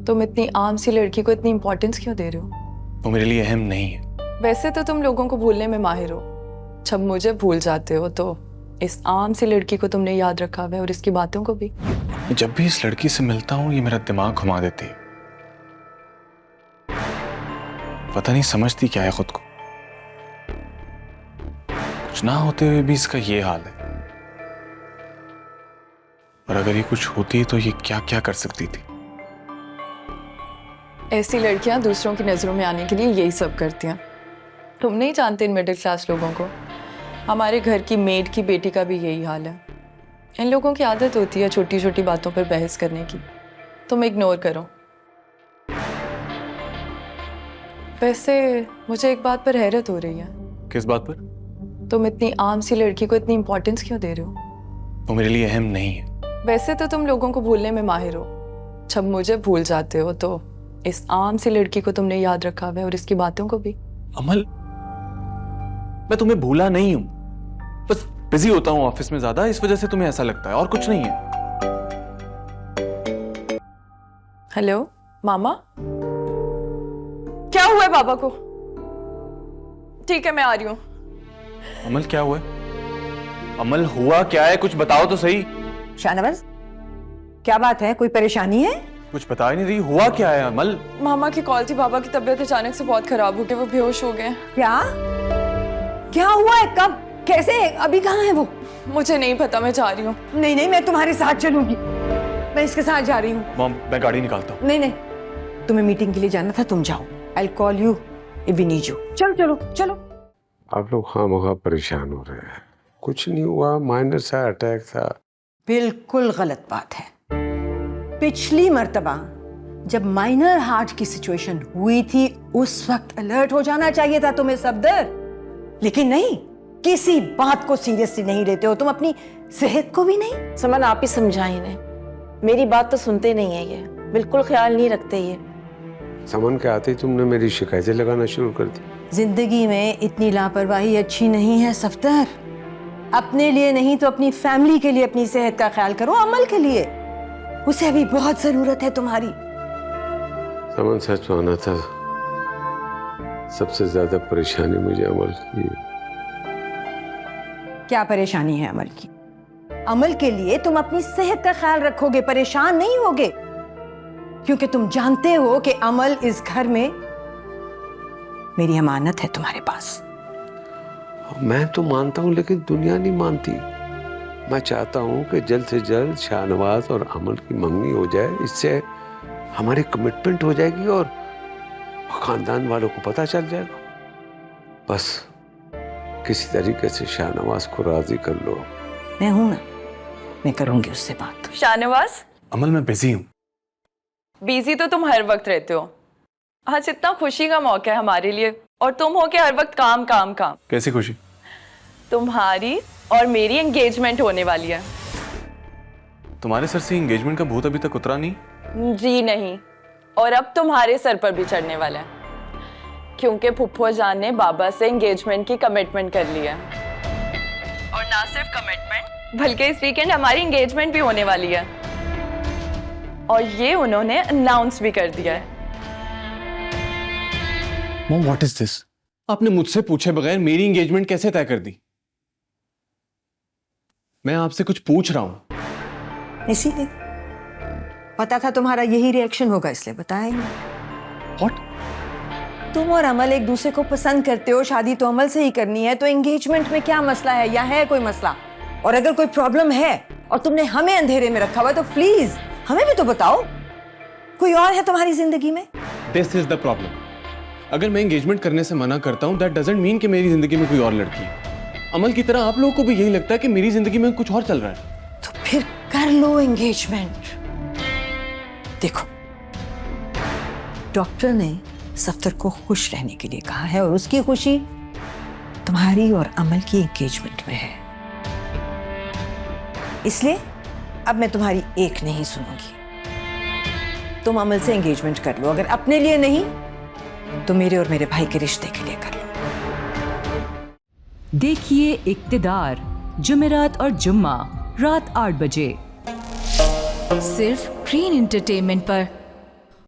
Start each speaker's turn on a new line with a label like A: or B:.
A: तुम इतनी आम सी लड़की को इतनी इम्पोर्टेंस क्यों दे रहे हो?
B: वो मेरे लिए अहम नहीं है।
A: वैसे तो तुम लोगों को भूलने में माहिर हो, जब मुझे भूल जाते हो तो इस आम सी लड़की को तुमने याद रखा हुआ है और इसकी बातों को भी।
B: जब भी इस लड़की से मिलता हूँ ये मेरा दिमाग घुमा देती है। पता नहीं समझती क्या है खुद को। कुछ ना होते हुए भी इसका ये हाल है। और अगर ये कुछ होती तो ये क्या क्या कर सकती थी।
A: ऐसी लड़कियां दूसरों की नजरों में आने के लिए यही सब करती हैं। तुम नहीं जानते इन मिडिल क्लास लोगों को। हमारे घर की मेड की बेटी का भी यही हाल है। इन लोगों की आदत होती है छोटी छोटी बातों पर बहस करने की। तुम इग्नोर करो। वैसे मुझे एक बात पर हैरत हो रही है।
B: किस बात पर?
A: तुम इतनी आम सी लड़की को इतनी इम्पोर्टेंस क्यों दे रहे हो?
B: वो मेरे लिए अहम नहीं है।
A: वैसे तो तुम लोगों को भूलने में माहिर हो, जब मुझे भूल जाते हो तो इस आम सी लड़की को तुमने याद रखा हुआ है और इसकी बातों को भी।
B: अमल, मैं तुम्हें भूला नहीं हूं, बस बिजी होता हूं ऑफिस में ज्यादा, इस वजह से तुम्हें ऐसा लगता है और कुछ नहीं है।
A: हेलो मामा, क्या हुआ है बाबा को? ठीक है मैं आ रही हूँ।
B: अमल क्या हुआ है? अमल हुआ क्या है, कुछ बताओ तो सही।
C: शाहनवाज, क्या बात है? कोई परेशानी है?
B: कुछ बता ही नहीं रही। हुआ क्या है अमल?
A: मामा की कॉल थी, बाबा की तबीयत अचानक से बहुत खराब हो गई, वो बेहोश हो गए।
C: क्या क्या हुआ है? कब? कैसे? अभी कहाँ है वो?
A: मुझे नहीं पता, मैं जा रही हूँ।
C: नहीं नहीं, मैं तुम्हारे साथ चलूंगी। मैं इसके साथ जा रही हूँ।
B: मॉम, मैं गाड़ी निकालता हूँ।
C: नहीं नहीं, तुम्हें मीटिंग के लिए जाना था, तुम जाओ। I call you if we need you. चलो चलो चलो।
D: आप लोग खामखा परेशान हो रहे हैं। कुछ नहीं हुआ, माइनर सा अटैक था।
C: बिल्कुल गलत बात है। पिछली मर्तबा जब माइनर हार्ट की सिचुएशन हुई थी उस वक्त अलर्ट हो जाना चाहिए था तुम्हें सफदर, लेकिन नहीं, किसी बात को सीरियसली नहीं लेते हो तुम, अपनी सेहत को भी नहीं।
E: समन, आप ही समझाएं इन्हें, मेरी बात तो सुनते नहीं है, ये बिल्कुल ख्याल नहीं रखते। ये
D: समन के आते ही तुमने मेरी शिकायतें लगाना शुरू कर दी।
C: जिंदगी में इतनी लापरवाही अच्छी नहीं है सफदर। अपने लिए नहीं तो अपनी फैमिली के लिए अपनी सेहत का ख्याल करो। अमल के लिए, उसे अभी बहुत जरूरत है तुम्हारी।
D: समन, सच माना था, सबसे ज्यादा परेशानी मुझे अमल की है।
C: क्या परेशानी है अमल की? अमल के लिए तुम अपनी सेहत का ख्याल रखोगे, परेशान नहीं होगे, क्योंकि तुम जानते हो कि अमल इस घर में मेरी अमानत है तुम्हारे पास।
D: मैं तो मानता हूँ लेकिन दुनिया नहीं मानती। मैं चाहता हूँ कि जल्द से जल्द शाहनवाज और अमल की मंगनी हो जाए। इससे हमारी कमिटमेंट हो जाएगी और खानदान वालों को पता चल जाएगा। बस किसी तरीके से शाहनवाज को राजी कर लो।
C: मैं हूं ना, मैं करूंगी उससे बात।
A: शाहनवाज,
B: अमल मैं बिजी हूँ।
A: बिजी तो तुम हर वक्त रहते हो। आज इतना खुशी का मौका है हमारे लिए और तुम हो के हर वक्त काम काम काम।
B: कैसी खुशी?
A: तुम्हारी और मेरी एंगेजमेंट होने वाली है।
B: तुम्हारे सर से एंगेजमेंट का भूत अभी तक उतरा नहीं?
A: जी नहीं, और अब तुम्हारे सर पर भी चढ़ने वाला है, क्योंकि फुफ्फो जान ने बाबा से एंगेजमेंट की कमिटमेंट कर ली है। और ना सिर्फ कमिटमेंट, बल्कि इस वीकेंड हमारी एंगेजमेंट भी होने वाली है। और ये उन्होंने अनाउंस भी कर दिया है।
B: Mom, what is this? आपने मुझसे पूछे बगैर मेरी एंगेजमेंट कैसे तय कर दी? मैं आपसे कुछ पूछ रहा हूं।
C: इसीलिए पता था तुम्हारा यही रिएक्शन होगा, इसलिए बताया ही नहीं।
B: व्हाट?
C: तुम और अमल एक दूसरे को पसंद करते हो, शादी तो अमल से ही करनी है, तो एंगेजमेंट में क्या मसला है, या है कोई मसला? और अगर कोई प्रॉब्लम है और तुमने हमें अंधेरे में रखा हुआ है तो प्लीज हमें भी तो बताओ। कोई और है तुम्हारी जिंदगी में?
B: This is the problem. अगर मैं एंगेजमेंट करने से मना करता हूं, दैट डजंट मीन कि मेरी जिंदगी में कोई और लड़की है। अमल की तरह आप लोगों को भी यही लगता है कि मेरी जिंदगी में कुछ और चल रहा है।
C: तो फिर कर लो एंगेजमेंट। देखो, डॉक्टर ने सफदर को खुश रहने के लिए कहा है और उसकी खुशी तुम्हारी और अमल की एंगेजमेंट में है। इसलिए अब मैं तुम्हारी एक नहीं सुनूंगी। तुम अमल से एंगेजमेंट कर लो, अगर अपने लिए नहीं तो मेरे और मेरे भाई के रिश्ते के लिए कर लो।
F: देखिए इक्तिदार, जुमेरात और जुम्मा रात 8 बजे
G: सिर्फ ग्रीन एंटरटेनमेंट पर।